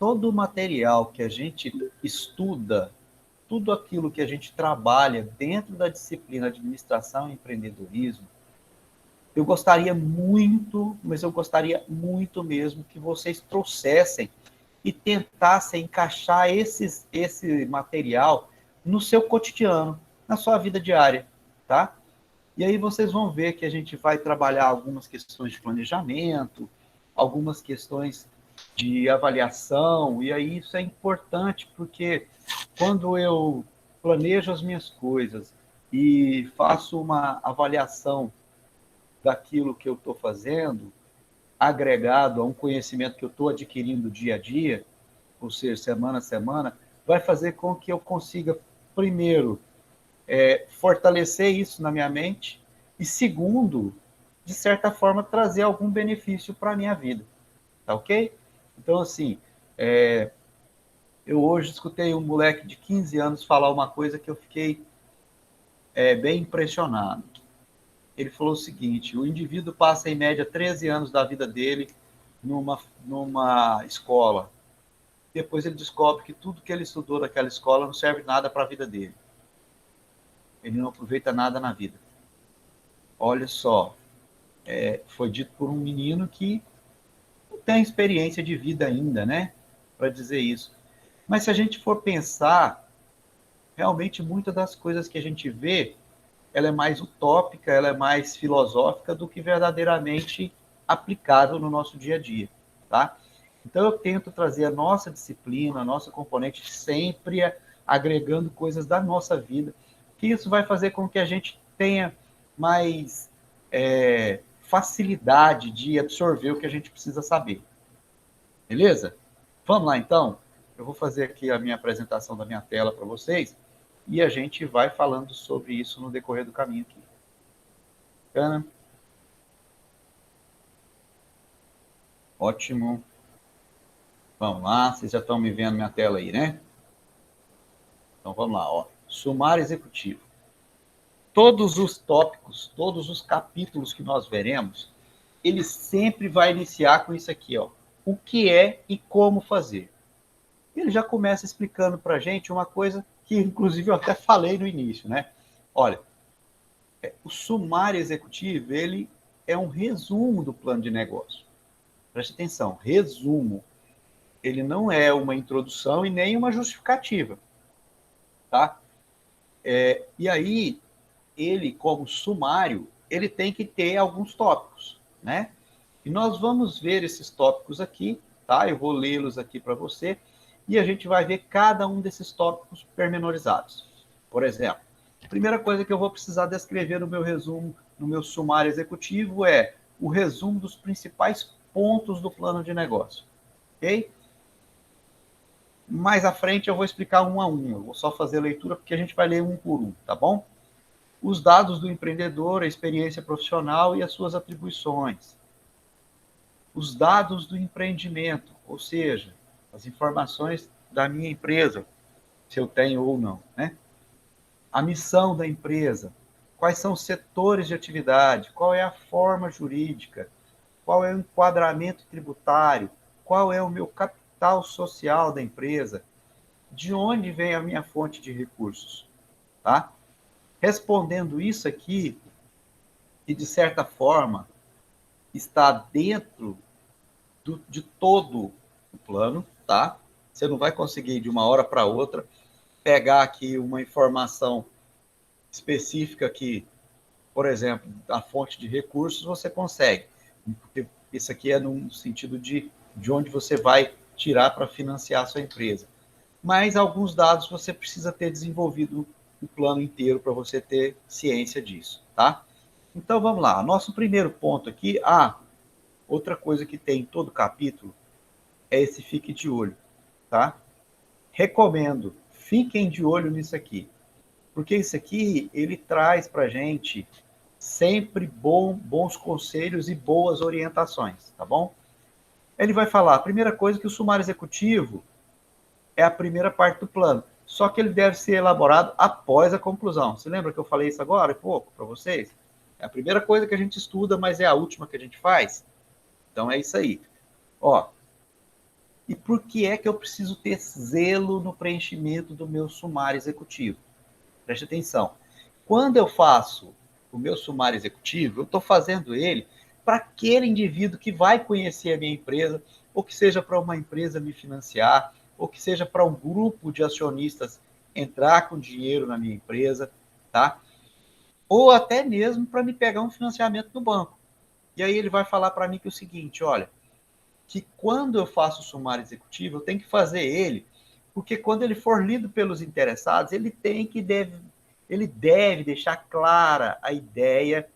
todo o material que a gente estuda, tudo aquilo que a gente trabalha dentro da disciplina Administração e Empreendedorismo, eu gostaria muito, mas eu gostaria muito mesmo que vocês trouxessem e tentassem encaixar esse material no seu cotidiano, na sua vida diária, tá? E aí vocês vão ver que a gente vai trabalhar algumas questões de planejamento, algumas questões de avaliação, e aí isso é importante porque quando eu planejo as minhas coisas e faço uma avaliação daquilo que eu estou fazendo, agregado a um conhecimento que eu estou adquirindo dia a dia, ou seja, semana a semana, vai fazer com que eu consiga, primeiro, fortalecer isso na minha mente e, segundo, de certa forma, trazer algum benefício para a minha vida. Tá ok? Então, assim, eu hoje escutei um moleque de 15 anos falar uma coisa que eu fiquei bem impressionado. Ele falou o seguinte: o indivíduo passa, em média, 13 anos da vida dele numa escola. Depois ele descobre que tudo que ele estudou naquela escola não serve nada para a vida dele. Ele não aproveita nada na vida. Olha só, foi dito por um menino que não tem experiência de vida ainda, né? Para dizer isso. Mas se a gente for pensar, realmente muitas das coisas que a gente vê, ela é mais utópica, ela é mais filosófica do que verdadeiramente aplicável no nosso dia a dia, tá? Então eu tento trazer a nossa disciplina, a nossa componente sempre agregando coisas da nossa vida, que isso vai fazer com que a gente tenha mais facilidade de absorver o que a gente precisa saber. Beleza? Vamos lá, então? Eu vou fazer aqui a minha apresentação da minha tela para vocês e a gente vai falando sobre isso no decorrer do caminho aqui. Bacana? Ótimo. Vamos lá, vocês já estão me vendo minha tela aí, né? Então vamos lá, ó. Sumário executivo. Todos os tópicos, todos os capítulos que nós veremos, ele sempre vai iniciar com isso aqui, ó. O que é e como fazer. Ele já começa explicando para a gente uma coisa que, inclusive, eu até falei no início, né? Olha, o sumário executivo, ele é um resumo do plano de negócio. Preste atenção, resumo. Ele não é uma introdução e nem uma justificativa, tá? E aí, ele, como sumário, ele tem que ter alguns tópicos, né? E nós vamos ver esses tópicos aqui, tá? Eu vou lê-los aqui para você e a gente vai ver cada um desses tópicos pormenorizados. Por exemplo, a primeira coisa que eu vou precisar descrever no meu resumo, no meu sumário executivo, é o resumo dos principais pontos do plano de negócio, ok? Mais à frente eu vou explicar um a um, eu vou só fazer a leitura porque a gente vai ler um por um, tá bom? Os dados do empreendedor, a experiência profissional e as suas atribuições. Os dados do empreendimento, ou seja, as informações da minha empresa, se eu tenho ou não, né? A missão da empresa, quais são os setores de atividade, qual é a forma jurídica, qual é o enquadramento tributário, qual é o meu capital social da empresa, de onde vem a minha fonte de recursos, tá? Respondendo isso aqui, que de certa forma está dentro de todo o plano, tá? Você não vai conseguir de uma hora para outra pegar aqui uma informação específica que, por exemplo, a fonte de recursos você consegue, porque isso aqui é no sentido de onde você vai tirar para financiar a sua empresa. Mas alguns dados você precisa ter desenvolvido o plano inteiro para você ter ciência disso, tá? Então vamos lá, nosso primeiro ponto aqui, outra coisa que tem em todo capítulo é esse fique de olho, tá? Recomendo, fiquem de olho nisso aqui, porque isso aqui, ele traz para a gente sempre bons conselhos e boas orientações, tá bom? Ele vai falar, a primeira coisa, que o sumário executivo é a primeira parte do plano, só que ele deve ser elaborado após a conclusão. Você lembra que eu falei isso agora, pouco, para vocês? É a primeira coisa que a gente estuda, mas é a última que a gente faz? Então é isso aí. Ó, E por que é que eu preciso ter zelo no preenchimento do meu sumário executivo? Preste atenção. Quando eu faço o meu sumário executivo, eu estou fazendo ele para aquele indivíduo que vai conhecer a minha empresa, ou que seja para uma empresa me financiar, ou que seja para um grupo de acionistas entrar com dinheiro na minha empresa, tá? Ou até mesmo para me pegar um financiamento no banco. E aí ele vai falar para mim que é o seguinte, olha, que quando eu faço o sumário executivo, eu tenho que fazer ele, porque quando ele for lido pelos interessados, ele deve deixar clara a ideia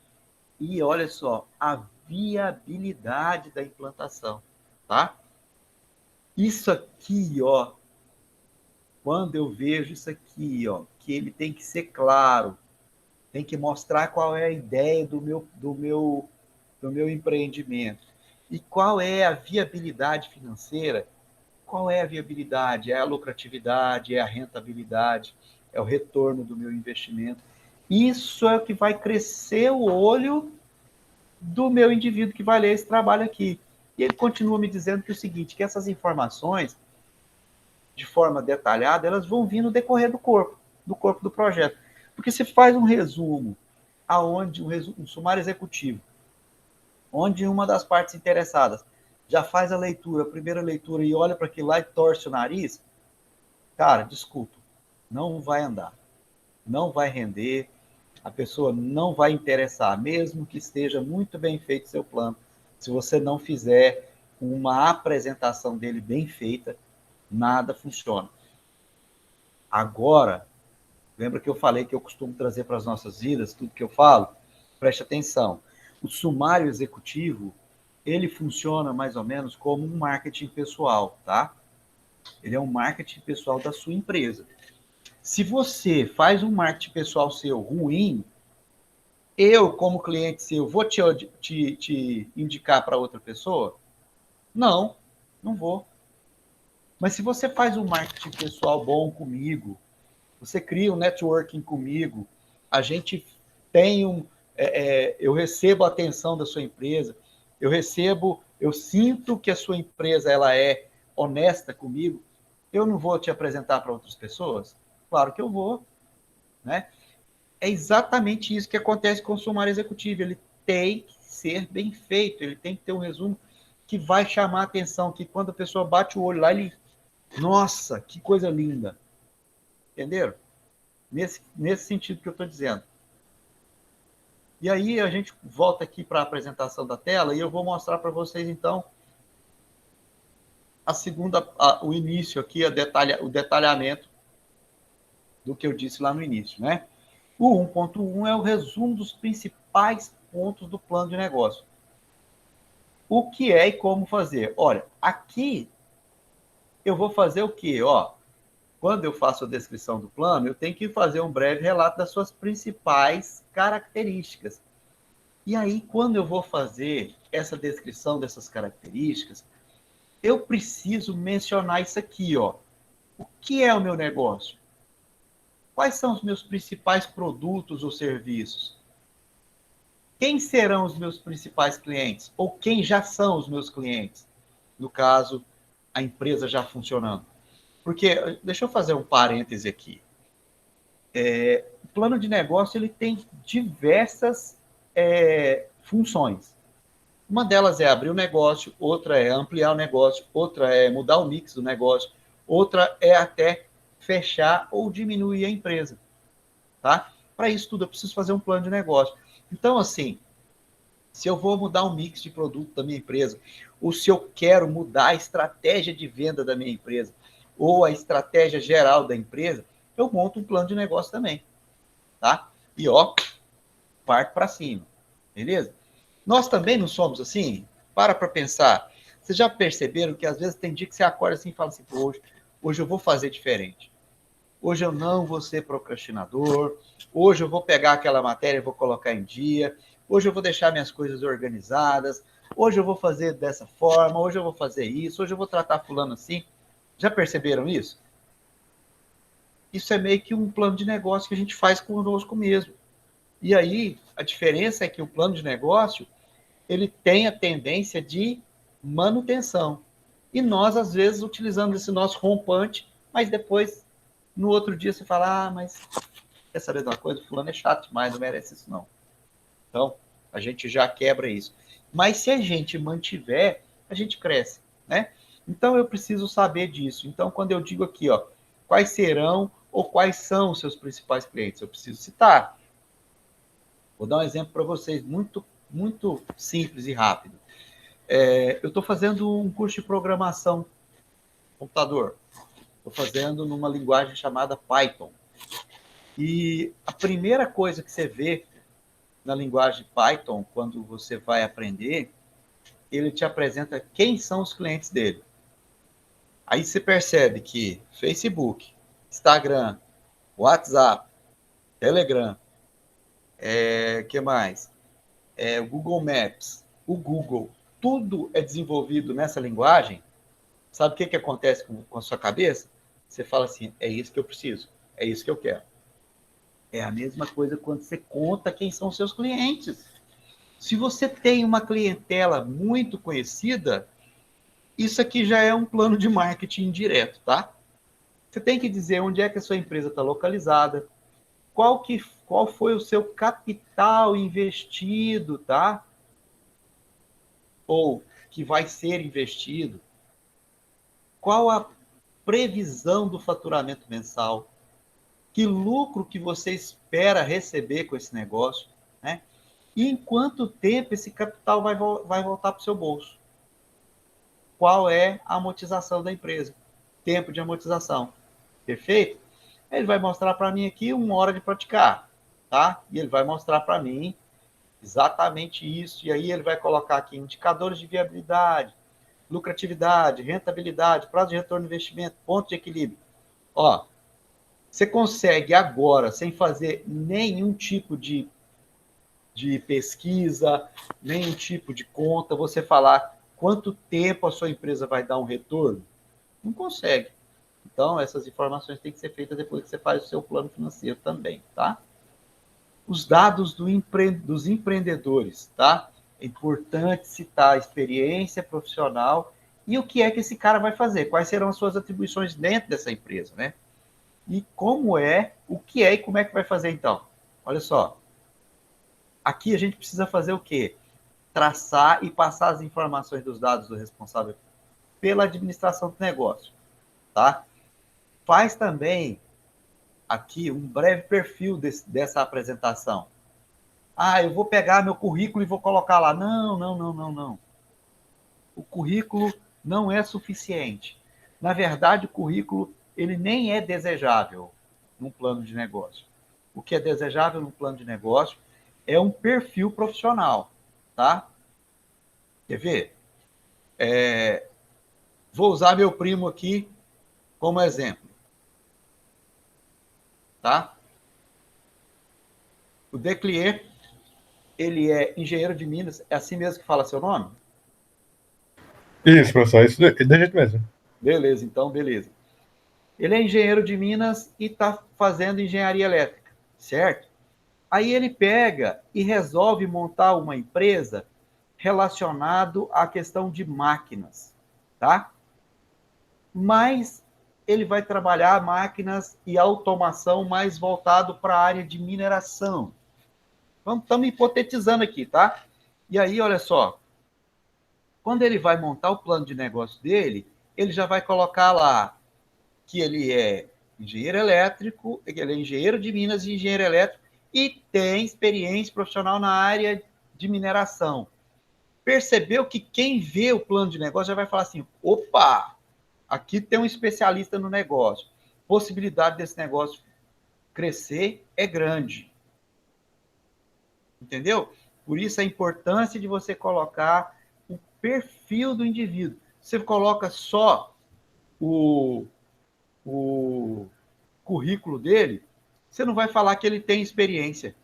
e, olha só, a viabilidade da implantação, tá? Isso aqui, ó, quando eu vejo isso aqui, ó, que ele tem que ser claro, tem que mostrar qual é a ideia do meu empreendimento e qual é a viabilidade financeira. Qual é a viabilidade? É a lucratividade, é a rentabilidade, é o retorno do meu investimento. Isso é o que vai crescer o olho do meu indivíduo que vai ler esse trabalho aqui. E ele continua me dizendo que é o seguinte, que essas informações, de forma detalhada, elas vão vir no decorrer do corpo do projeto. Porque se faz um resumo, um sumário executivo, onde uma das partes interessadas já faz a leitura, a primeira leitura, e olha para aquilo lá e torce o nariz, cara, desculpa, não vai andar, não vai render, a pessoa não vai interessar, mesmo que esteja muito bem feito seu plano. Se você não fizer uma apresentação dele bem feita, nada funciona. Agora, lembra que eu falei que eu costumo trazer para as nossas vidas tudo que eu falo? Preste atenção. O sumário executivo, ele funciona mais ou menos como um marketing pessoal, tá? Ele é um marketing pessoal da sua empresa. Se você faz um marketing pessoal seu ruim, eu, como cliente seu, vou te indicar para outra pessoa? Não, não vou. Mas se você faz um marketing pessoal bom comigo, você cria um networking comigo, a gente tem eu recebo a atenção da sua empresa, eu sinto que a sua empresa ela é honesta comigo, eu não vou te apresentar para outras pessoas? Claro que eu vou, né? É exatamente isso que acontece com o sumário executivo. Ele tem que ser bem feito, ele tem que ter um resumo que vai chamar a atenção, que quando a pessoa bate o olho lá, ele, nossa, que coisa linda. Entenderam? Nesse sentido que eu estou dizendo. E aí a gente volta aqui para a apresentação da tela e eu vou mostrar para vocês, então, o início aqui, o detalhamento do que eu disse lá no início, né? O 1.1 é o resumo dos principais pontos do plano de negócio. O que é e como fazer? Olha, aqui eu vou fazer o quê? Ó, quando eu faço a descrição do plano, eu tenho que fazer um breve relato das suas principais características. E aí, quando eu vou fazer essa descrição dessas características, eu preciso mencionar isso aqui, ó. O que é o meu negócio? Quais são os meus principais produtos ou serviços? Quem serão os meus principais clientes? Ou quem já são os meus clientes? No caso, a empresa já funcionando. Porque, deixa eu fazer um parêntese aqui. O plano de negócio ele tem diversas funções. Uma delas é abrir o negócio, outra é ampliar o negócio, outra é mudar o mix do negócio, outra é até fechar ou diminuir a empresa, tá? Para isso tudo eu preciso fazer um plano de negócio. Então, assim, se eu vou mudar o mix de produto da minha empresa, ou se eu quero mudar a estratégia de venda da minha empresa, ou a estratégia geral da empresa, eu monto um plano de negócio também, tá? E ó, parto para cima, beleza? Nós também não somos assim? Para pensar. Vocês já perceberam que às vezes tem dia que você acorda assim e fala assim, hoje eu vou fazer diferente. Hoje eu não vou ser procrastinador. Hoje eu vou pegar aquela matéria e vou colocar em dia. Hoje eu vou deixar minhas coisas organizadas. Hoje eu vou fazer dessa forma. Hoje eu vou fazer isso. Hoje eu vou tratar fulano assim. Já perceberam isso? Isso é meio que um plano de negócio que a gente faz conosco mesmo. E aí, a diferença é que o plano de negócio ele tem a tendência de manutenção. E nós, às vezes, utilizamos esse nosso rompante, mas depois, no outro dia, você fala, mas quer saber de uma coisa? O fulano é chato demais, não merece isso, não. Então, a gente já quebra isso. Mas se a gente mantiver, a gente cresce, né? Então, eu preciso saber disso. Então, quando eu digo aqui, ó, quais serão ou quais são os seus principais clientes, eu preciso citar. Vou dar um exemplo para vocês, muito simples e rápido. Eu estou fazendo um curso de programação computador. Estou fazendo numa linguagem chamada Python. E a primeira coisa que você vê na linguagem Python, quando você vai aprender, ele te apresenta quem são os clientes dele. Aí você percebe que Facebook, Instagram, WhatsApp, Telegram, que mais? O Google Maps, o Google, tudo é desenvolvido nessa linguagem. Sabe o que acontece com a sua cabeça? Você fala assim, é isso que eu preciso, é isso que eu quero. É a mesma coisa quando você conta quem são os seus clientes. Se você tem uma clientela muito conhecida, isso aqui já é um plano de marketing direto, tá? Você tem que dizer onde é que a sua empresa está localizada, qual foi o seu capital investido, tá? Ou que vai ser investido, qual a previsão do faturamento mensal, que lucro que você espera receber com esse negócio, né? E em quanto tempo esse capital vai voltar para o seu bolso? Qual é a amortização da empresa? Tempo de amortização. Perfeito? Ele vai mostrar para mim aqui 1 hora de praticar, tá? E ele vai mostrar para mim exatamente isso. E aí ele vai colocar aqui indicadores de viabilidade, lucratividade, rentabilidade, prazo de retorno do investimento, ponto de equilíbrio. Ó, você consegue agora, sem fazer nenhum tipo de pesquisa, nenhum tipo de conta, você falar quanto tempo a sua empresa vai dar um retorno? Não consegue. Então, essas informações têm que ser feitas depois que você faz o seu plano financeiro também, tá? Os dados dos empreendedores, tá? É importante citar a experiência profissional e o que é que esse cara vai fazer, quais serão as suas atribuições dentro dessa empresa, né? E o que é e como é que vai fazer então? Olha só, aqui a gente precisa fazer o quê? Traçar e passar as informações dos dados do responsável pela administração do negócio, tá? Faz também aqui um breve perfil dessa apresentação. Eu vou pegar meu currículo e vou colocar lá. Não, não, não, não, não. O currículo não é suficiente. Na verdade, o currículo ele nem é desejável num plano de negócio. O que é desejável num plano de negócio é um perfil profissional, tá? Quer ver? Vou usar meu primo aqui como exemplo, tá? O Declier, ele é engenheiro de Minas, é assim mesmo que fala seu nome? Isso, professor, isso de jeito mesmo. Beleza, então, beleza. Ele é engenheiro de Minas e está fazendo engenharia elétrica, certo? Aí ele pega e resolve montar uma empresa relacionado à questão de máquinas, tá? Mas ele vai trabalhar máquinas e automação mais voltado para a área de mineração. Estamos hipotetizando aqui, tá? E aí, olha só, quando ele vai montar o plano de negócio dele, ele já vai colocar lá que ele é engenheiro elétrico, ele é engenheiro de Minas e engenheiro elétrico e tem experiência profissional na área de mineração. Percebeu que quem vê o plano de negócio já vai falar assim, opa, aqui tem um especialista no negócio. Possibilidade desse negócio crescer é grande. Entendeu? Por isso a importância de você colocar o perfil do indivíduo. Você coloca só o currículo dele, você não vai falar que ele tem experiência,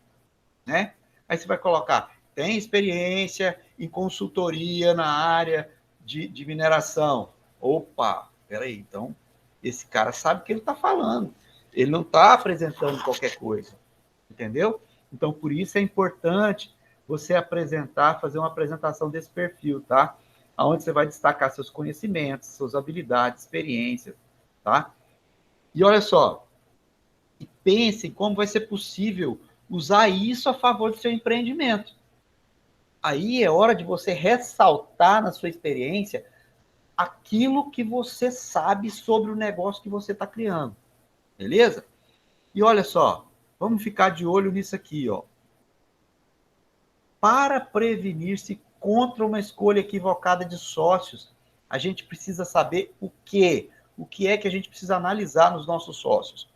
né? Aí você vai colocar, tem experiência em consultoria na área de mineração. Opa, peraí, então esse cara sabe o que ele está falando. Ele não está apresentando qualquer coisa, entendeu? Então, por isso é importante você apresentar, fazer uma apresentação desse perfil, tá? onde você vai destacar seus conhecimentos, suas habilidades, experiências, tá? E olha só, e pense como vai ser possível usar isso a favor do seu empreendimento. Aí é hora de você ressaltar na sua experiência aquilo que você sabe sobre o negócio que você está criando, beleza? E olha só, vamos ficar de olho nisso aqui, ó. Para prevenir-se contra uma escolha equivocada de sócios, a gente precisa saber o quê? O que é que a gente precisa analisar nos nossos sócios?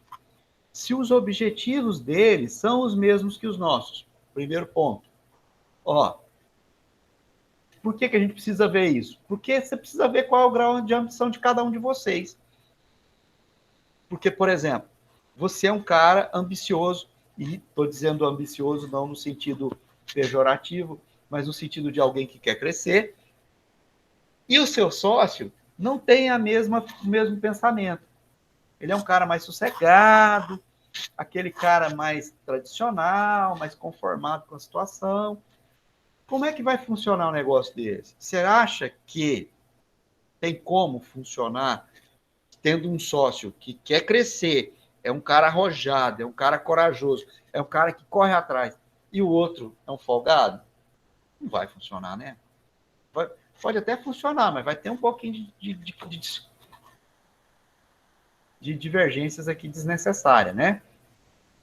Se os objetivos deles são os mesmos que os nossos. Primeiro ponto. Ó, por que a gente precisa ver isso? Porque você precisa ver qual é o grau de ambição de cada um de vocês. Porque, por exemplo, você é um cara ambicioso, e estou dizendo ambicioso não no sentido pejorativo, mas no sentido de alguém que quer crescer, e o seu sócio não tem o mesmo pensamento. Ele é um cara mais sossegado, aquele cara mais tradicional, mais conformado com a situação. Como é que vai funcionar um negócio desse? Você acha que tem como funcionar tendo um sócio que quer crescer, é um cara arrojado, é um cara corajoso, é um cara que corre atrás, e o outro é um folgado? Não vai funcionar, né? Pode até funcionar, mas vai ter um pouquinho de divergências aqui desnecessárias, né?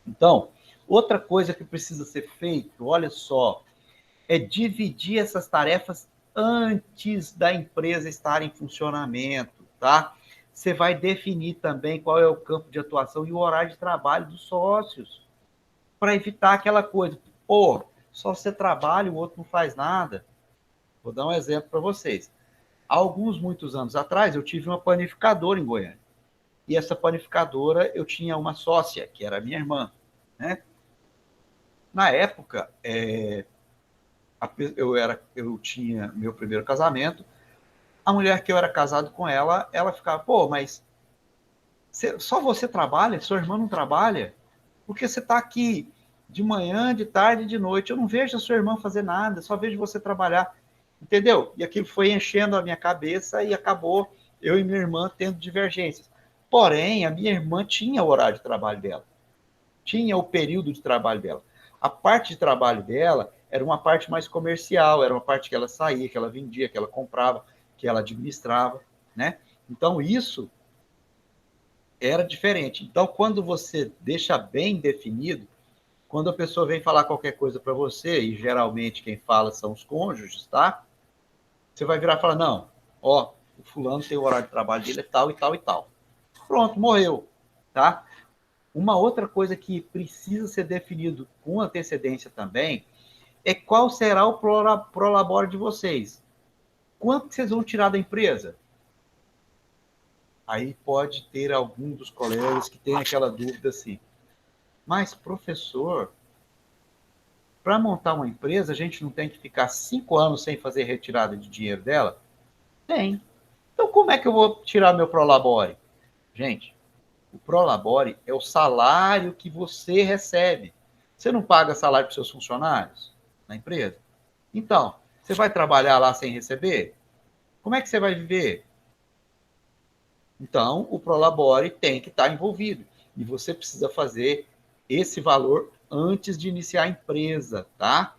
Então, outra coisa que precisa ser feito, olha só, é dividir essas tarefas antes da empresa estar em funcionamento, tá? Você vai definir também qual é o campo de atuação e o horário de trabalho dos sócios, para evitar aquela coisa, pô, só você trabalha, o outro não faz nada. Vou dar um exemplo para vocês. Muitos anos atrás, eu tive uma panificadora em Goiânia. E essa panificadora, eu tinha uma sócia, que era minha irmã, né? Na época, eu tinha meu primeiro casamento, a mulher que eu era casado com ela, ela ficava, pô, mas só você trabalha? Sua irmã não trabalha? Porque você está aqui de manhã, de tarde, de noite. Eu não vejo a sua irmã fazer nada, só vejo você trabalhar. Entendeu? E aquilo foi enchendo a minha cabeça e acabou eu e minha irmã tendo divergências. Porém, a minha irmã tinha o horário de trabalho dela, tinha o período de trabalho dela. A parte de trabalho dela era uma parte mais comercial, era uma parte que ela saía, que ela vendia, que ela comprava, que ela administrava, né? Então, isso era diferente. Então, quando você deixa bem definido, quando a pessoa vem falar qualquer coisa para você, e geralmente quem fala são os cônjuges, tá? Você vai virar e falar, não, ó, o fulano tem o horário de trabalho dele, é tal e tal e tal. Pronto, morreu, tá? Uma outra coisa que precisa ser definido com antecedência também é qual será o prolabore de vocês. Quanto que vocês vão tirar da empresa? Aí pode ter algum dos colegas que tem aquela dúvida assim, mas professor, para montar uma empresa, a gente não tem que ficar 5 anos sem fazer retirada de dinheiro dela? Tem. Então como é que eu vou tirar meu prolabore? Gente, o prolabore é o salário que você recebe. Você não paga salário para seus funcionários na empresa? Então, você vai trabalhar lá sem receber? Como é que você vai viver? Então, o prolabore tem que estar envolvido. E você precisa fazer esse valor antes de iniciar a empresa, tá?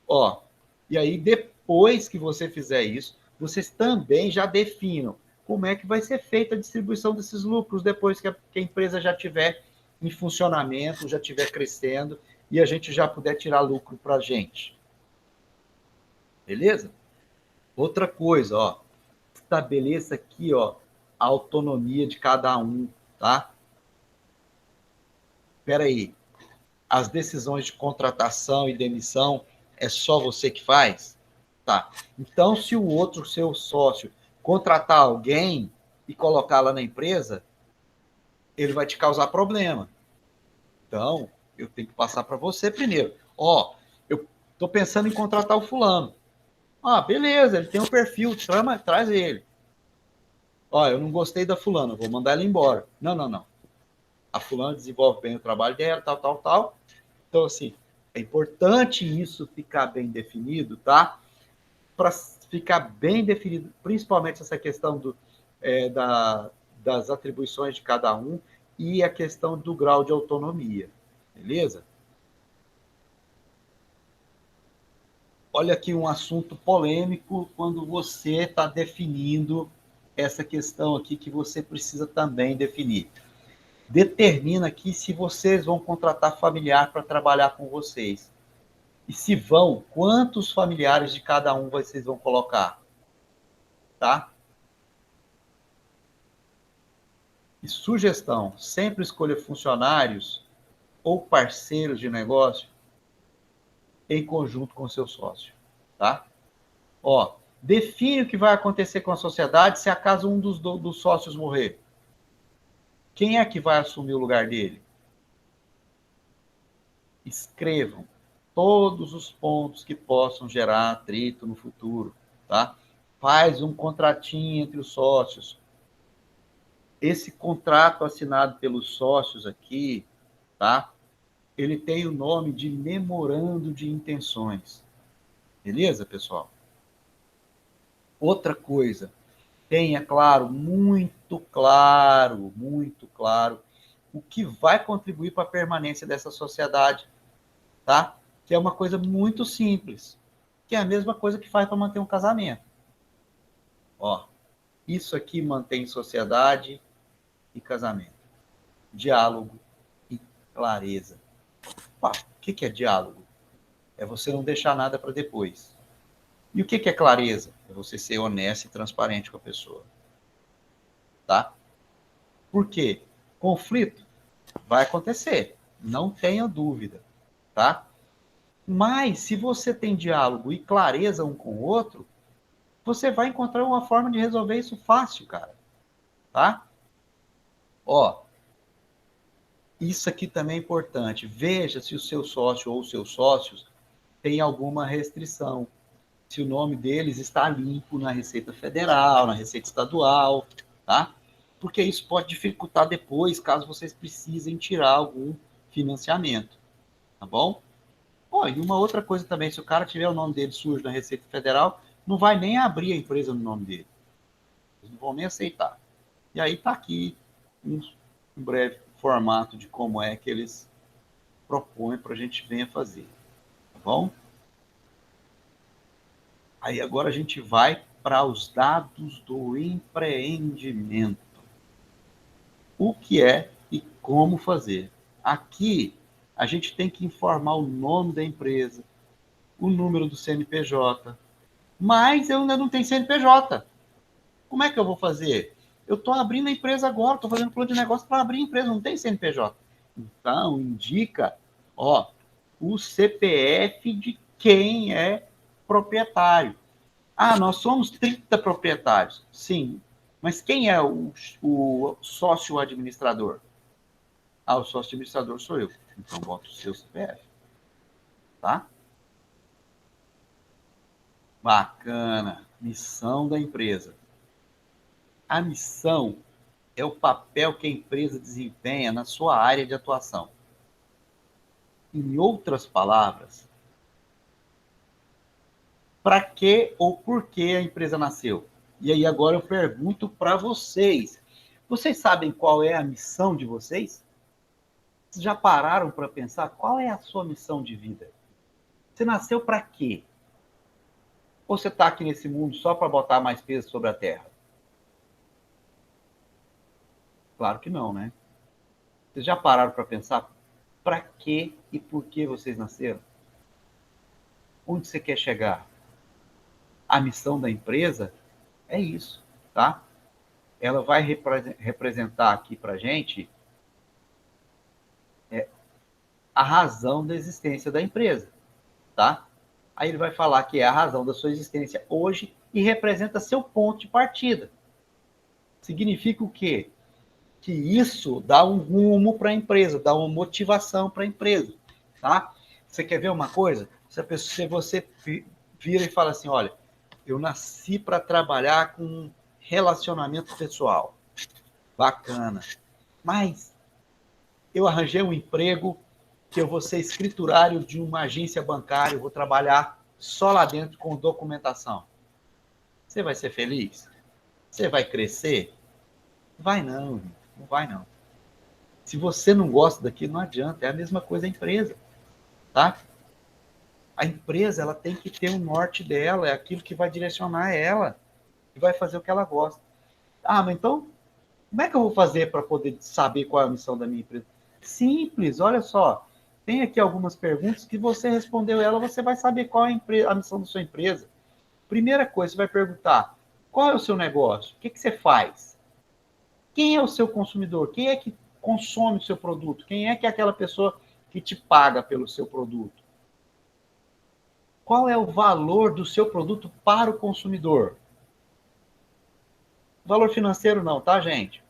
Ó, e aí, depois que você fizer isso, vocês também já definam como é que vai ser feita a distribuição desses lucros depois que a empresa já estiver em funcionamento, já estiver crescendo e a gente já puder tirar lucro para a gente. Beleza? Outra coisa, ó, estabeleça aqui, ó, a autonomia de cada um, tá? Espera aí, as decisões de contratação e demissão é só você que faz? Tá. Então, se o outro seu sócio contratar alguém e colocar lá na empresa, ele vai te causar problema. Então, eu tenho que passar para você primeiro. Ó, eu estou pensando em contratar o fulano. Ah, beleza, ele tem um perfil, traz ele. Ó, eu não gostei da fulana, vou mandar ela embora. Não, não, não. A fulana desenvolve bem o trabalho dela, tal, tal, tal. Então, assim, é importante isso ficar bem definido, tá? Para ficar bem definido, principalmente essa questão das atribuições de cada um e a questão do grau de autonomia, beleza? Olha aqui um assunto polêmico quando você está definindo essa questão aqui que você precisa também definir. Determina aqui se vocês vão contratar familiar para trabalhar com vocês. E se vão, quantos familiares de cada um vocês vão colocar? Tá? E sugestão, sempre escolha funcionários ou parceiros de negócio em conjunto com seu sócio, tá? Ó, define o que vai acontecer com a sociedade se acaso um dos sócios morrer. Quem é que vai assumir o lugar dele? Escrevam todos os pontos que possam gerar atrito no futuro, tá? Faz um contratinho entre os sócios. Esse contrato assinado pelos sócios aqui, tá? Ele tem o nome de memorando de intenções. Beleza, pessoal? Outra coisa, tenha claro, muito claro, o que vai contribuir para a permanência dessa sociedade, tá? Que é uma coisa muito simples, que é a mesma coisa que faz para manter um casamento. Ó, isso aqui mantém sociedade e casamento. Diálogo e clareza. O que é diálogo? É você não deixar nada para depois. E o que é clareza? É você ser honesto e transparente com a pessoa. Tá? Por quê? Conflito vai acontecer, não tenha dúvida, tá? Mas se você tem diálogo e clareza um com o outro, você vai encontrar uma forma de resolver isso fácil, cara. Tá? Ó, isso aqui também é importante. Veja se o seu sócio ou os seus sócios têm alguma restrição. Se o nome deles está limpo na Receita Federal, na Receita Estadual, tá? Porque isso pode dificultar depois, caso vocês precisem tirar algum financiamento, tá bom? Oh, e uma outra coisa também, se o cara tiver o nome dele sujo na Receita Federal, não vai nem abrir a empresa no nome dele. Eles não vão nem aceitar. E aí está aqui um breve formato de como é que eles propõem para a gente venha fazer, tá bom? Aí agora a gente vai para os dados do empreendimento. O que é e como fazer. Aqui a gente tem que informar o nome da empresa, o número do CNPJ, mas eu ainda não tenho CNPJ. Como é que eu vou fazer? Eu estou abrindo a empresa agora, estou fazendo plano de negócio para abrir a empresa, não tem CNPJ. Então, indica, ó, o CPF de quem é proprietário. Ah, nós somos 30 proprietários. Sim, mas quem é o sócio administrador? Ah, o sócio administrador sou eu. Então, bota o seu CPF. Tá? Bacana. Missão da empresa. A missão é o papel que a empresa desempenha na sua área de atuação. Em outras palavras, para que ou por que a empresa nasceu? E aí agora eu pergunto para vocês. Vocês sabem qual é a missão de vocês? Vocês já pararam para pensar qual é a sua missão de vida? Você nasceu para quê? Ou você está aqui nesse mundo só para botar mais peso sobre a Terra? Claro que não, né? Vocês já pararam para pensar para que e por que vocês nasceram? Onde você quer chegar? A missão da empresa é isso, tá? Ela vai representar aqui para a gente a razão da existência da empresa, tá? Aí ele vai falar que é a razão da sua existência hoje e representa seu ponto de partida. Significa o quê? Que isso dá um rumo para a empresa, dá uma motivação para a empresa, tá? Você quer ver uma coisa? Se você vira e fala assim, olha, eu nasci para trabalhar com relacionamento pessoal. Bacana. Mas eu arranjei um emprego que eu vou ser escriturário de uma agência bancária, eu vou trabalhar só lá dentro com documentação. Você vai ser feliz? Você vai crescer? Vai não, não vai não. Se você não gosta daquilo, não adianta. É a mesma coisa a empresa, tá? A empresa, ela tem que ter um norte dela, é aquilo que vai direcionar ela, que vai fazer o que ela gosta. Ah, mas então, como é que eu vou fazer para poder saber qual é a missão da minha empresa? Simples, olha só. Tem aqui algumas perguntas que você respondeu ela, você vai saber qual é a missão da sua empresa. Primeira coisa, você vai perguntar, qual é o seu negócio? O que você faz? Quem é o seu consumidor? Quem é que consome o seu produto? Quem é que é aquela pessoa que te paga pelo seu produto? Qual é o valor do seu produto para o consumidor? Valor financeiro não, tá, gente?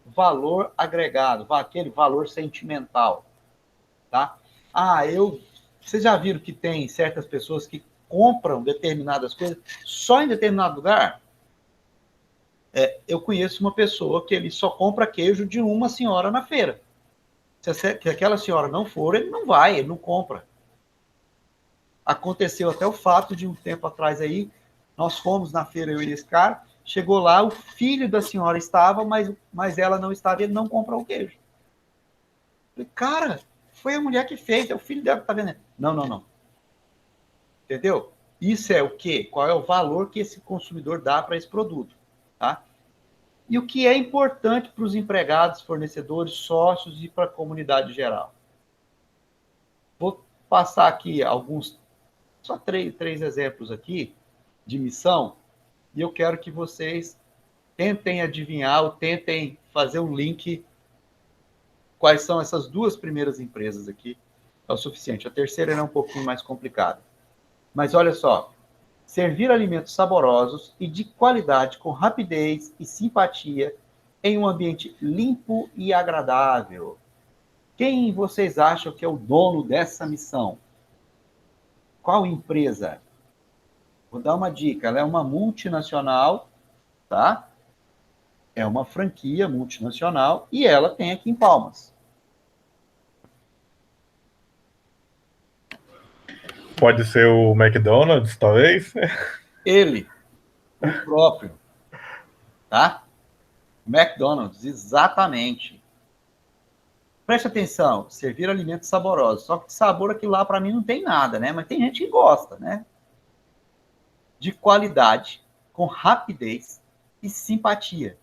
Valor agregado, aquele valor sentimental, tá? Vocês já viram que tem certas pessoas que compram determinadas coisas só em determinado lugar? Eu conheço uma pessoa que ele só compra queijo de uma senhora na feira. Se aquela senhora não for, ele não vai, ele não compra. Aconteceu até o fato de um tempo atrás aí, nós fomos na feira, eu e esse cara, chegou lá, o filho da senhora estava, mas ela não estava, ele não comprou o queijo. Falei, cara, foi a mulher que fez, é o filho dela que está vendendo. Não, não, não. Entendeu? Isso é o quê? Qual é o valor que esse consumidor dá para esse produto, tá? E o que é importante para os empregados, fornecedores, sócios e para a comunidade geral. Vou passar aqui só três exemplos aqui de missão, e eu quero que vocês tentem adivinhar ou tentem fazer um link quais são essas duas primeiras empresas aqui. É o suficiente. A terceira é um pouquinho mais complicada. Mas olha só, servir alimentos saborosos e de qualidade com rapidez e simpatia em um ambiente limpo e agradável. Quem vocês acham que é o dono dessa missão? Qual empresa? Vou dar uma dica, ela é uma multinacional, tá? É uma franquia multinacional e ela tem aqui em Palmas. Pode ser o McDonald's, talvez? Ele, o próprio, tá? McDonald's, exatamente. Preste atenção, servir alimentos saborosos. Só que sabor aquilo lá para mim não tem nada, né? Mas tem gente que gosta, né? De qualidade, com rapidez e simpatia,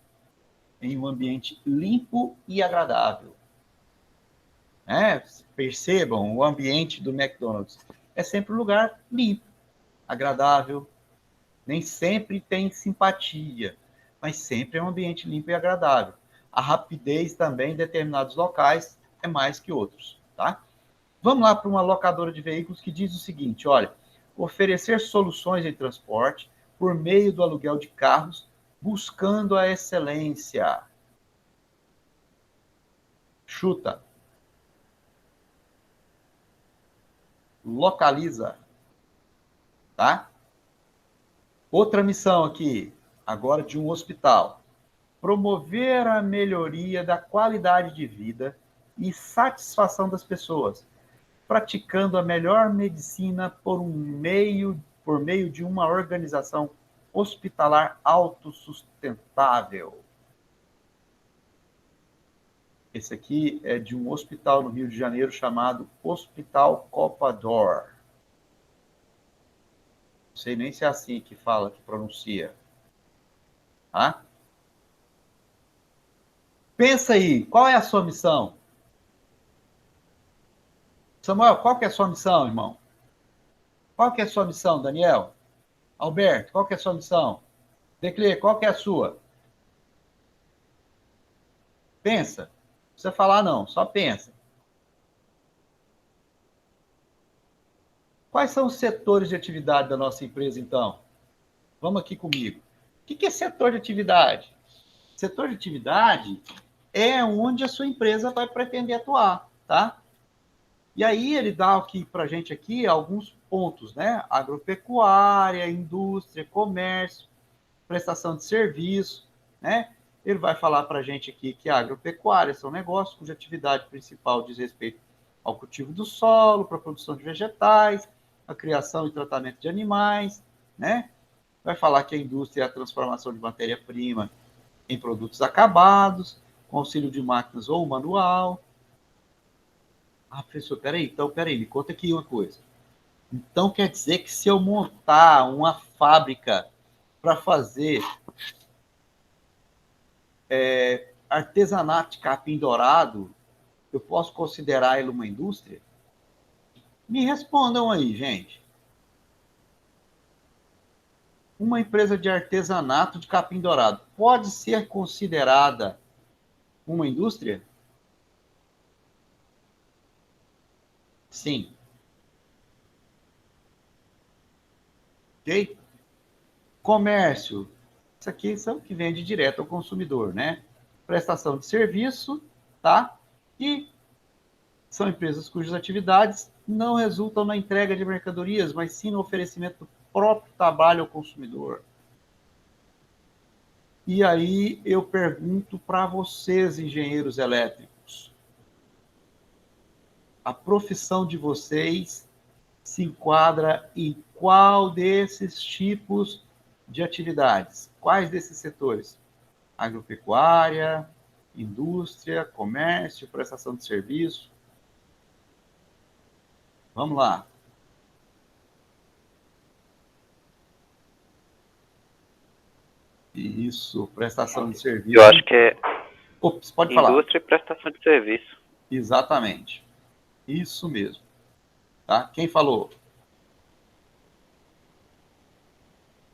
em um ambiente limpo e agradável. Percebam, o ambiente do McDonald's é sempre um lugar limpo, agradável, nem sempre tem simpatia, mas sempre é um ambiente limpo e agradável. A rapidez também em determinados locais é mais que outros, tá? Vamos lá para uma locadora de veículos que diz o seguinte, olha, oferecer soluções em transporte por meio do aluguel de carros, buscando a excelência. Chuta. Localiza. Tá? Outra missão aqui, agora de um hospital. Promover a melhoria da qualidade de vida e satisfação das pessoas, praticando a melhor medicina por meio de uma organização hospitalar autossustentável. Esse aqui é de um hospital no Rio de Janeiro chamado Hospital Copador. Não sei nem se é assim que fala, que pronuncia. Tá? Pensa aí, qual é a sua missão? Samuel, qual que é a sua missão, irmão? Qual que é a sua missão, Daniel? Alberto, qual que é a sua missão? Declê, qual que é a sua? Pensa. Não precisa falar não, só pensa. Quais são os setores de atividade da nossa empresa, então? Vamos aqui comigo. O que é setor de atividade? Setor de atividade é onde a sua empresa vai pretender atuar, tá? E aí ele dá aqui para a gente aqui alguns pontos, né? Agropecuária, indústria, comércio, prestação de serviço, né? Ele vai falar para a gente aqui que a agropecuária são negócios cuja atividade principal diz respeito ao cultivo do solo, para a produção de vegetais, a criação e tratamento de animais, né? vai falar que a indústria é a transformação de matéria-prima em produtos acabados, com auxílio de máquinas ou manual. Ah, professor, peraí, me conta aqui uma coisa. Então quer dizer que se eu montar uma fábrica para fazer artesanato de capim dourado, eu posso considerar ele uma indústria? Me respondam aí, gente. Uma empresa de artesanato de capim dourado pode ser considerada uma indústria? Sim. Ok? Comércio. Isso aqui são que vende direto ao consumidor, né? Prestação de serviço, tá? E são empresas cujas atividades não resultam na entrega de mercadorias, mas sim no oferecimento do próprio trabalho ao consumidor. E aí eu pergunto para vocês, engenheiros elétricos, a profissão de vocês se enquadra em qual desses tipos de atividades? Quais desses setores? Agropecuária, indústria, comércio, prestação de serviço? Vamos lá. Isso, prestação de serviço. Eu acho que é Ops, pode falar. indústria e prestação de serviço. Exatamente. Isso mesmo. Tá? Quem falou?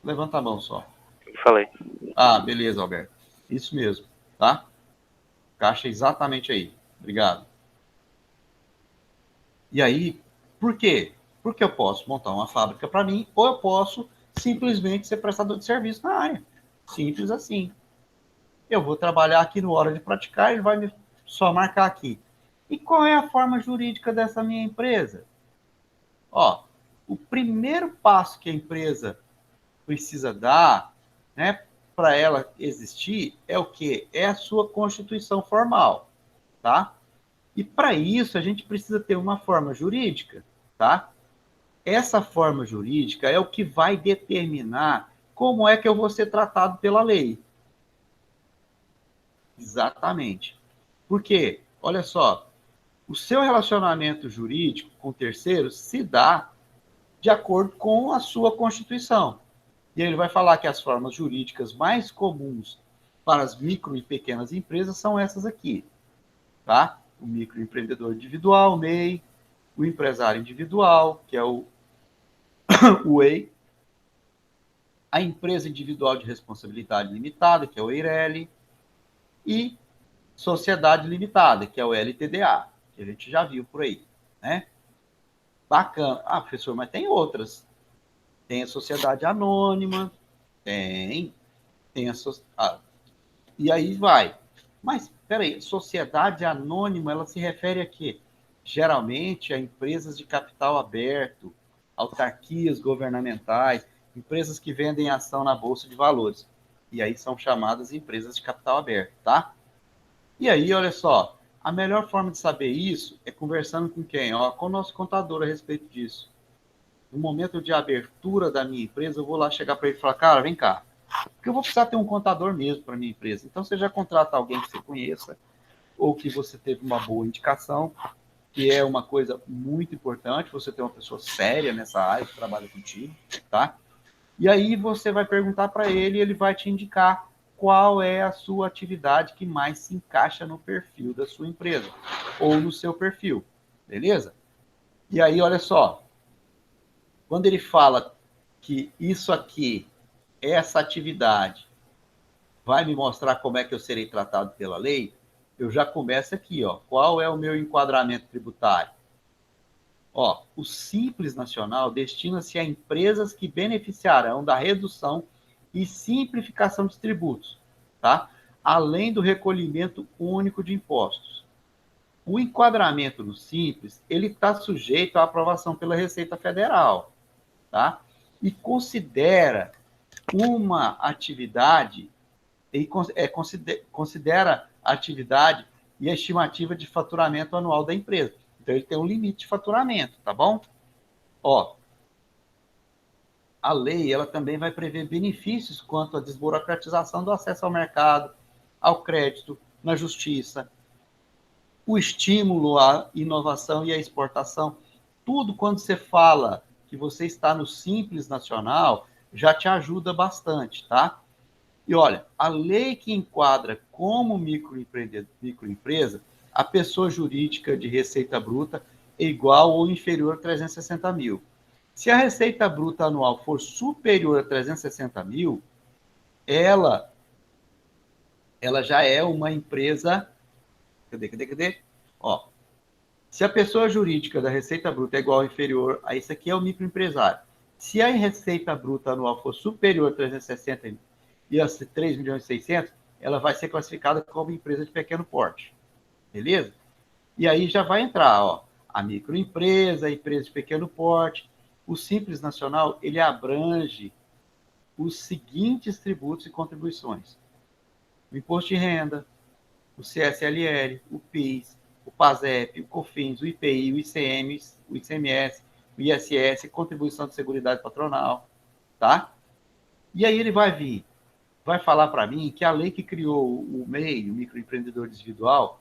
Levanta a mão só. Eu falei. Ah, beleza, Alberto. Isso mesmo, tá? Caixa exatamente aí. Obrigado. E aí, por quê? Porque eu posso montar uma fábrica para mim ou eu posso simplesmente ser prestador de serviço na área. Simples assim. Eu vou trabalhar aqui no hora de praticar, ele vai me só marcar aqui. E qual é a forma jurídica dessa minha empresa? Ó, o primeiro passo que a empresa precisa dar, né, para ela existir é o quê? É a sua constituição formal, tá? E para isso a gente precisa ter uma forma jurídica, tá? Essa forma jurídica é o que vai determinar como é que eu vou ser tratado pela lei. Exatamente. Por quê? Olha só, o seu relacionamento jurídico com terceiros se dá de acordo com a sua Constituição. E ele vai falar que as formas jurídicas mais comuns para as micro e pequenas empresas são essas aqui, tá? O microempreendedor individual, MEI, o empresário individual, que é o EI, a empresa individual de responsabilidade limitada, que é o EIRELI, e sociedade limitada, que é o LTDA, que a gente já viu por aí, né? Bacana. Ah, professor, mas tem outras. Tem a sociedade anônima, tem e aí vai. Mas, peraí, sociedade anônima, ela se refere a quê? Geralmente a empresas de capital aberto, autarquias governamentais, empresas que vendem ação na Bolsa de Valores. E aí são chamadas empresas de capital aberto, tá? E aí, olha só, a melhor forma de saber isso é conversando com quem? Ó, com o nosso contador a respeito disso. No momento de abertura da minha empresa, eu vou lá chegar para ele e falar, cara, vem cá, porque eu vou precisar ter um contador mesmo para minha empresa. Então, você já contrata alguém que você conheça, ou que você teve uma boa indicação, que é uma coisa muito importante, você ter uma pessoa séria nessa área que trabalha contigo, tá? E aí você vai perguntar para ele e ele vai te indicar qual é a sua atividade que mais se encaixa no perfil da sua empresa, ou no seu perfil, beleza? E aí, olha só, quando ele fala que isso aqui, essa atividade, vai me mostrar como é que eu serei tratado pela lei, eu já começo aqui, ó. Qual é o meu enquadramento tributário? Ó, o Simples Nacional destina-se a empresas que beneficiarão da redução e simplificação dos tributos, tá? Além do recolhimento único de impostos. O enquadramento no Simples, ele está sujeito à aprovação pela Receita Federal, tá? E considera uma atividade considera a atividade e a estimativa de faturamento anual da empresa. Então, ele tem um limite de faturamento, tá bom? Ó, a lei ela também vai prever benefícios quanto à desburocratização do acesso ao mercado, ao crédito, na justiça, o estímulo à inovação e à exportação. Tudo quando você fala que você está no Simples Nacional, já te ajuda bastante, tá? E olha, a lei que enquadra como microempresa, a pessoa jurídica de receita bruta é igual ou inferior a 360 mil. Se a receita bruta anual for superior a 360 mil, ela, ela já é uma empresa. Cadê? Ó, se a pessoa jurídica da receita bruta é igual ou inferior a isso aqui, é o microempresário. Se a receita bruta anual for superior a 360 e a 3 milhões e 600, ela vai ser classificada como empresa de pequeno porte. Beleza? E aí já vai entrar, ó, a microempresa, a empresa de pequeno porte. O Simples Nacional, ele abrange os seguintes tributos e contribuições: o imposto de renda, o CSLL, o PIS, o PASEP, o COFINS, o IPI, o ICMS, o ISS, contribuição de seguridade patronal, tá? E aí ele vai falar para mim que a lei que criou o MEI, o microempreendedor individual,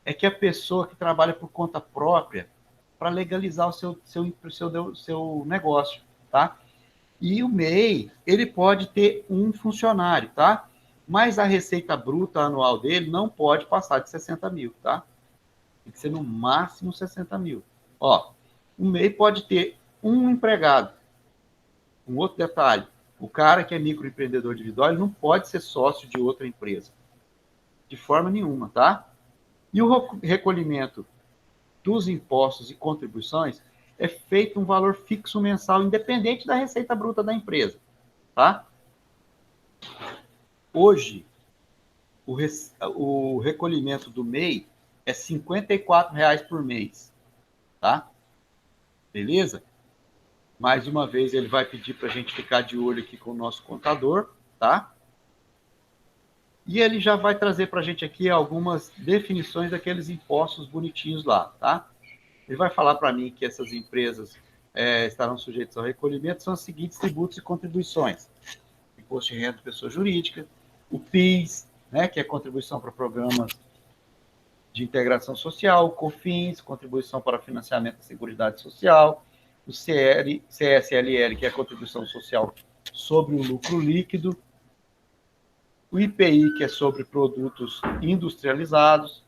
é que a pessoa que trabalha por conta própria para legalizar o seu negócio, tá? E o MEI, ele pode ter um funcionário, tá? Mas a receita bruta anual dele não pode passar de 60 mil, tá? Tem que ser no máximo 60 mil. Ó, o MEI pode ter um empregado. Um outro detalhe, o cara que é microempreendedor individual, ele não pode ser sócio de outra empresa. De forma nenhuma, tá? E o recolhimento dos impostos e contribuições é feito um valor fixo mensal, independente da receita bruta da empresa, tá? Hoje, o recolhimento do MEI é R$ 54,00 por mês, tá? Beleza? Mais uma vez, ele vai pedir para a gente ficar de olho aqui com o nosso contador, tá? E ele já vai trazer para a gente aqui algumas definições daqueles impostos bonitinhos lá, tá? Ele vai falar para mim que essas empresas estarão sujeitas ao recolhimento, são os seguintes tributos e contribuições: imposto de renda de pessoa jurídica, o PIS, né, que é contribuição para programas de integração social, o COFINS, contribuição para financiamento da Seguridade Social, o CSLL, que é a contribuição social sobre o lucro líquido, o IPI, que é sobre produtos industrializados,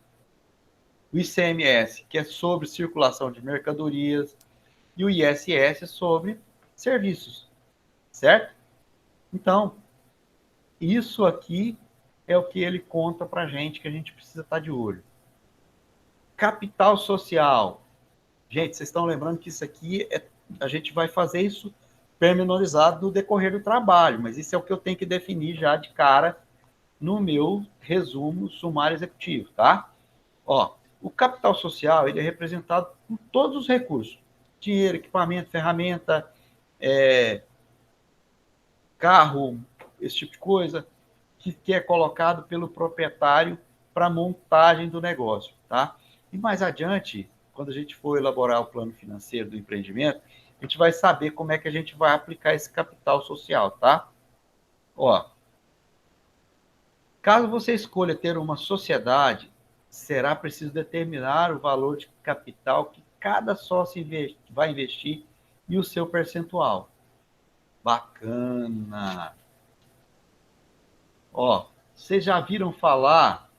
o ICMS, que é sobre circulação de mercadorias, e o ISS sobre serviços, certo? Então, isso aqui é o que ele conta para a gente, que a gente precisa estar de olho. Capital social. Gente, vocês estão lembrando que isso aqui, a gente vai fazer isso pormenorizado no decorrer do trabalho, mas isso é o que eu tenho que definir já de cara no meu resumo sumário executivo, tá? Ó, o capital social, ele é representado por todos os recursos: dinheiro, equipamento, ferramenta, carro, esse tipo de coisa, que é colocado pelo proprietário para montagem do negócio, tá? E mais adiante, quando a gente for elaborar o plano financeiro do empreendimento, a gente vai saber como é que a gente vai aplicar esse capital social, tá? Ó, caso você escolha ter uma sociedade, será preciso determinar o valor de capital que cada sócio vai investir e o seu percentual. Bacana! Ó, vocês já viram falar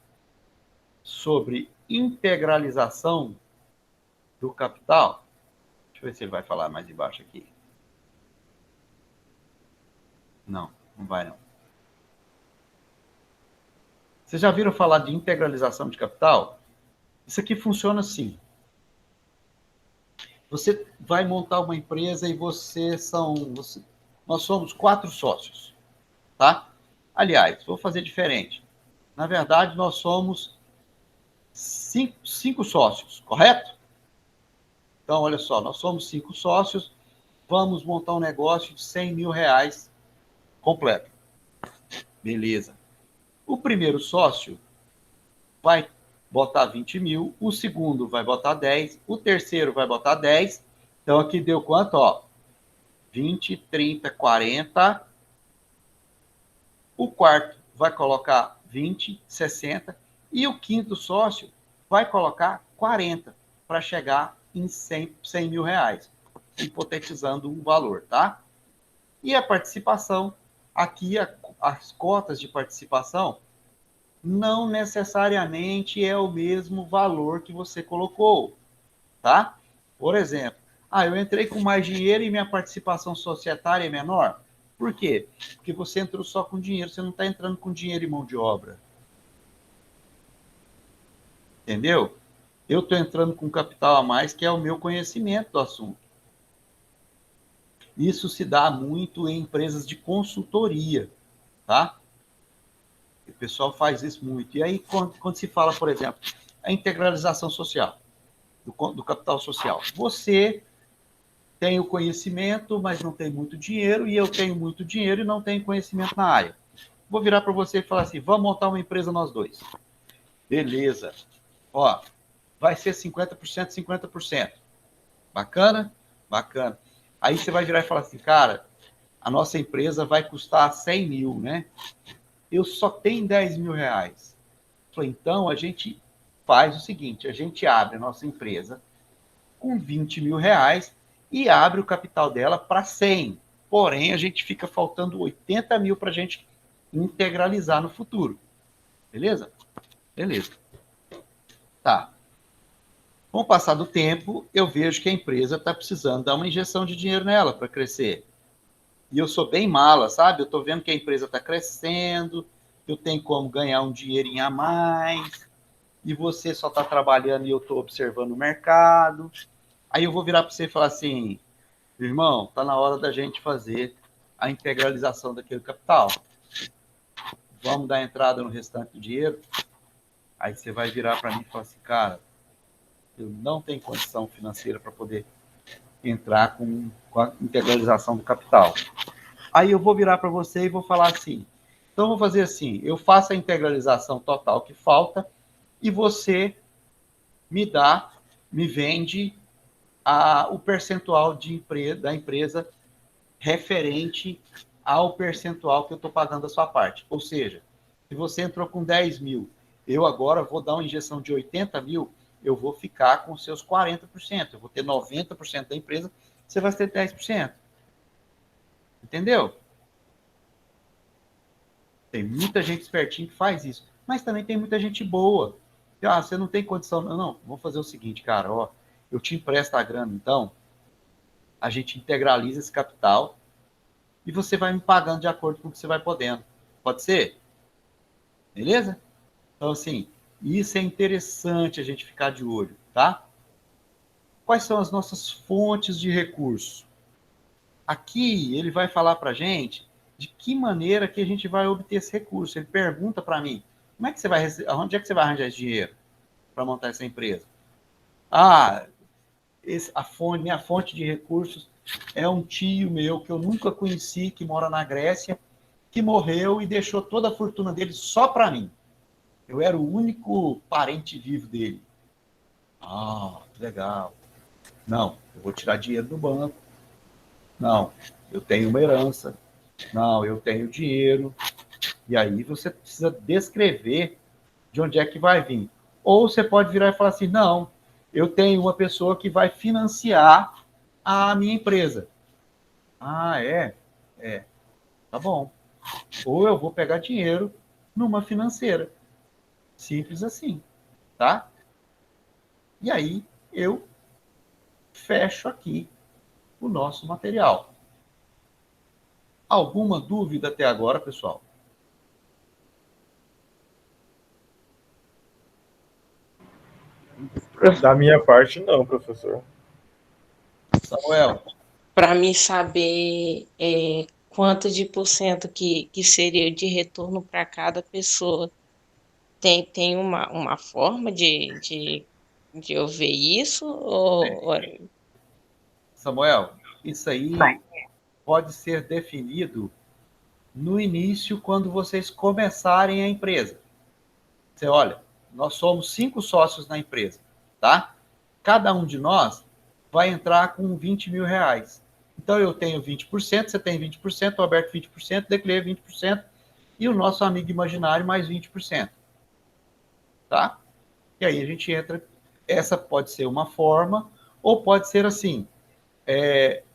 sobre integralização do capital? Deixa eu ver se ele vai falar mais embaixo aqui. Não, não vai não. Vocês já viram falar de integralização de capital? Isso aqui funciona assim. Você vai montar uma empresa e nós somos 4 sócios, tá? Aliás, vou fazer diferente. Na verdade, nós somos 5 sócios, correto? Então, olha só, nós somos 5 sócios, vamos montar um negócio de R$ 100 mil completo. Beleza. O primeiro sócio vai botar 20 mil, o segundo vai botar 10, o terceiro vai botar 10. Então, aqui deu quanto? Ó, 20, 30, 40. O quarto vai colocar 20, 60. E o quinto sócio vai colocar 40 para chegar em 100 mil reais, hipotetizando um valor, tá? E a participação, aqui as cotas de participação não necessariamente é o mesmo valor que você colocou, tá? Por exemplo, eu entrei com mais dinheiro e minha participação societária é menor. Por quê? Porque você entrou só com dinheiro, você não está entrando com dinheiro e mão de obra. Entendeu? Eu estou entrando com capital a mais, que é o meu conhecimento do assunto. Isso se dá muito em empresas de consultoria, tá? O pessoal faz isso muito. E aí, quando se fala, por exemplo, a integralização social, do capital social, você tem o conhecimento, mas não tem muito dinheiro, e eu tenho muito dinheiro e não tenho conhecimento na área. Vou virar para você e falar assim, vamos montar uma empresa nós dois. Beleza. Ó, vai ser 50%, 50%. Bacana? Bacana. Aí você vai virar e falar assim, cara, a nossa empresa vai custar 100 mil, né? Eu só tenho 10 mil reais. Falei, então a gente faz o seguinte, a gente abre a nossa empresa com 20 mil reais e abre o capital dela para 100. Porém, a gente fica faltando 80 mil para a gente integralizar no futuro. Beleza? Beleza. Tá. Com o passar do tempo, eu vejo que a empresa está precisando dar uma injeção de dinheiro nela para crescer. E eu sou bem mala, sabe? Eu estou vendo que a empresa está crescendo, eu tenho como ganhar um dinheirinho a mais, e você só está trabalhando e eu estou observando o mercado. Aí eu vou virar para você e falar assim, irmão, está na hora da gente fazer a integralização daquele capital. Vamos dar entrada no restante do dinheiro? Aí você vai virar para mim e falar assim, cara, eu não tenho condição financeira para poder entrar com a integralização do capital. Aí eu vou virar para você e vou falar assim, então eu vou fazer assim, eu faço a integralização total que falta e você me vende o percentual da empresa referente ao percentual que eu estou pagando a sua parte. Ou seja, se você entrou com 10 mil, eu agora vou dar uma injeção de 80 mil, eu vou ficar com seus 40%. Eu vou ter 90% da empresa, você vai ter 10%. Entendeu? Tem muita gente espertinha que faz isso. Mas também tem muita gente boa. Você não tem condição. Não, vou fazer o seguinte, cara, ó, eu te empresto a grana, então, a gente integraliza esse capital e você vai me pagando de acordo com o que você vai podendo. Pode ser? Beleza? Então, assim, isso é interessante a gente ficar de olho, tá? Quais são as nossas fontes de recurso? Aqui ele vai falar para a gente de que maneira que a gente vai obter esse recurso. Ele pergunta para mim, como é que você vai, onde é que você vai arranjar esse dinheiro para montar essa empresa? Minha fonte de recursos é um tio meu que eu nunca conheci, que mora na Grécia, que morreu e deixou toda a fortuna dele só para mim. Eu era o único parente vivo dele. Que legal. Não, eu vou tirar dinheiro do banco. Não, eu tenho uma herança. Não, eu tenho dinheiro. E aí você precisa descrever de onde é que vai vir. Ou você pode virar e falar assim, não, eu tenho uma pessoa que vai financiar a minha empresa. É? Tá bom. Ou eu vou pegar dinheiro numa financeira. Simples assim, tá? E aí eu fecho aqui o nosso material. Alguma dúvida até agora, pessoal? Da minha parte, não, professor. Samuel? Para mim saber quanto de porcento que seria de retorno para cada pessoa. Tem uma forma de eu ver isso? Samuel, isso aí pode ser definido no início, quando vocês começarem a empresa. Você olha, nós somos 5 sócios na empresa, tá? Cada um de nós vai entrar com 20 mil reais. Então, eu tenho 20%, você tem 20%, o Alberto 20%, o Declê 20%, e o nosso amigo imaginário mais 20%. Tá? E aí a gente entra, essa pode ser uma forma, ou pode ser assim,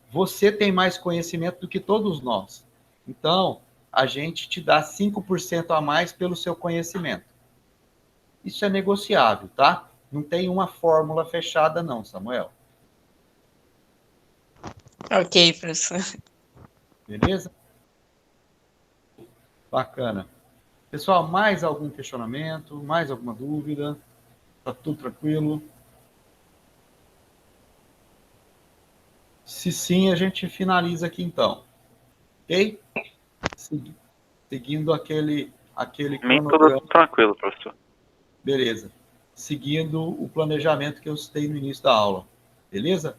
você tem mais conhecimento do que todos nós. Então, a gente te dá 5% a mais pelo seu conhecimento. Isso é negociável, tá? Não tem uma fórmula fechada não, Samuel. Ok, professor. Beleza? Bacana. Pessoal, mais algum questionamento? Mais alguma dúvida? Tá tudo tranquilo? Se sim, a gente finaliza aqui então. Ok? Seguindo aquele Mim tudo cronograma. tranquilo, professor. Beleza. Seguindo o planejamento que eu citei no início da aula. Beleza?